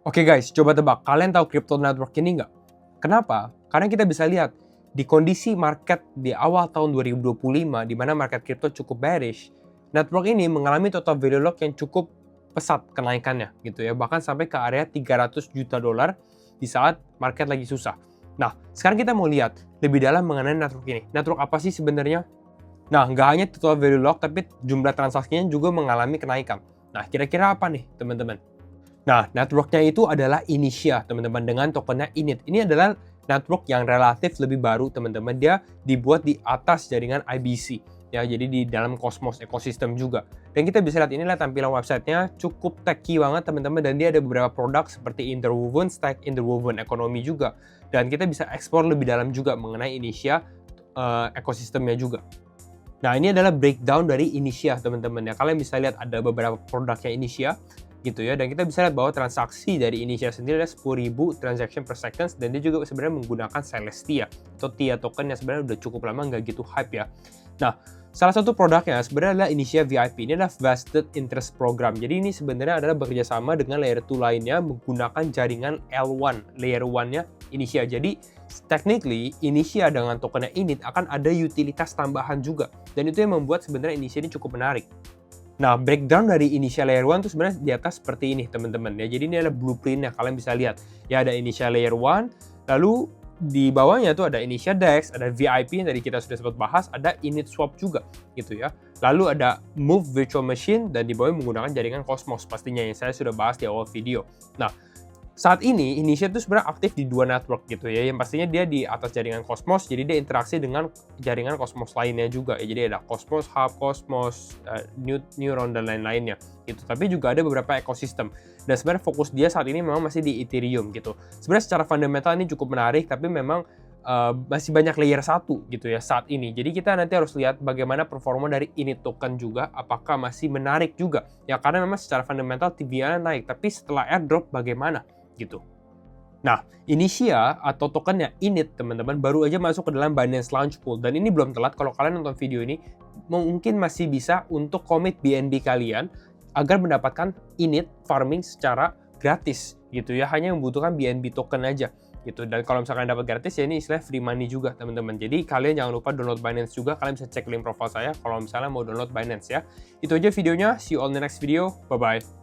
Oke guys, coba tebak, kalian tahu crypto network ini nggak? Kenapa? Karena kita bisa lihat di kondisi market di awal tahun 2025, di mana market crypto cukup bearish, network ini mengalami total value lock yang cukup pesat kenaikannya gitu ya, bahkan sampai ke area 300 juta dolar di saat market lagi susah. Nah, sekarang kita mau lihat lebih dalam mengenai network ini. Network apa sih sebenarnya? Nah, nggak hanya total value lock, tapi jumlah transaksinya juga mengalami kenaikan. Nah, kira-kira apa nih teman-teman? Nah, network-nya itu adalah Initia, teman-teman, dengan tokennya INIT. Ini adalah network yang relatif lebih baru, teman-teman. Dia dibuat di atas jaringan IBC, ya, jadi di dalam Cosmos ekosistem juga. Dan kita bisa lihat inilah tampilan websitenya, cukup techy banget, teman-teman, dan dia ada beberapa produk seperti Interwoven Stack, Interwoven Economy juga. Dan kita bisa explore lebih dalam juga mengenai Initia ekosistemnya juga. Nah, ini adalah breakdown dari Initia, teman-teman, ya. Kalian bisa lihat ada beberapa produknya Initia gitu ya, dan kita bisa lihat bahwa transaksi dari Initia sendiri ada 10.000 transaction per second, dan dia juga sebenarnya menggunakan Celestia atau TIA token yang sebenarnya udah cukup lama nggak gitu hype ya. Nah, salah satu produknya sebenarnya adalah Initia VIP. Ini adalah Vested Interest Program. Jadi ini sebenarnya adalah bekerja sama dengan layer 2 lainnya menggunakan jaringan L1, layer 1-nya Initia. Jadi technically Initia dengan tokennya INIT akan ada utilitas tambahan juga, dan itu yang membuat sebenarnya Initia ini cukup menarik. Nah, breakdown dari Initia Layer 1 itu sebenarnya di atas seperti ini, teman-teman. Ya, jadi ini adalah blueprint-nya, kalian bisa lihat. Ya, ada Initia Layer 1, lalu di bawahnya tuh ada Initia DEX, ada VIP yang tadi kita sudah sempat bahas, ada Init Swap juga, gitu ya. Lalu ada Move Virtual Machine, dan di bawahnya menggunakan jaringan Cosmos, pastinya yang saya sudah bahas di awal video. Nah, saat ini Initia itu sebenarnya aktif di dua network gitu ya, yang pastinya dia di atas jaringan Cosmos, jadi dia interaksi dengan jaringan Cosmos lainnya juga ya, jadi ada Cosmos Hub, Cosmos, Neuron, dan lain-lainnya gitu. Tapi juga ada beberapa ekosistem, dan sebenarnya fokus dia saat ini memang masih di Ethereum gitu. Sebenarnya secara fundamental ini cukup menarik, tapi memang masih banyak layer 1 gitu ya saat ini. Jadi kita nanti harus lihat bagaimana performa dari Init token juga, apakah masih menarik juga ya, karena memang secara fundamental TVL naik, tapi setelah airdrop bagaimana gitu. Nah, Initia atau tokennya INIT, teman-teman, baru aja masuk ke dalam Binance Launch Pool, dan ini belum telat. Kalau kalian nonton video ini, mungkin masih bisa untuk commit BNB kalian agar mendapatkan INIT farming secara gratis gitu ya, hanya membutuhkan BNB token aja gitu. Dan kalau misalkan dapat gratis ya, ini istilah free money juga, teman-teman. Jadi kalian jangan lupa download Binance juga. Kalian bisa cek link profile saya kalau misalnya mau download Binance ya. Itu aja videonya, see you on the next video, bye bye.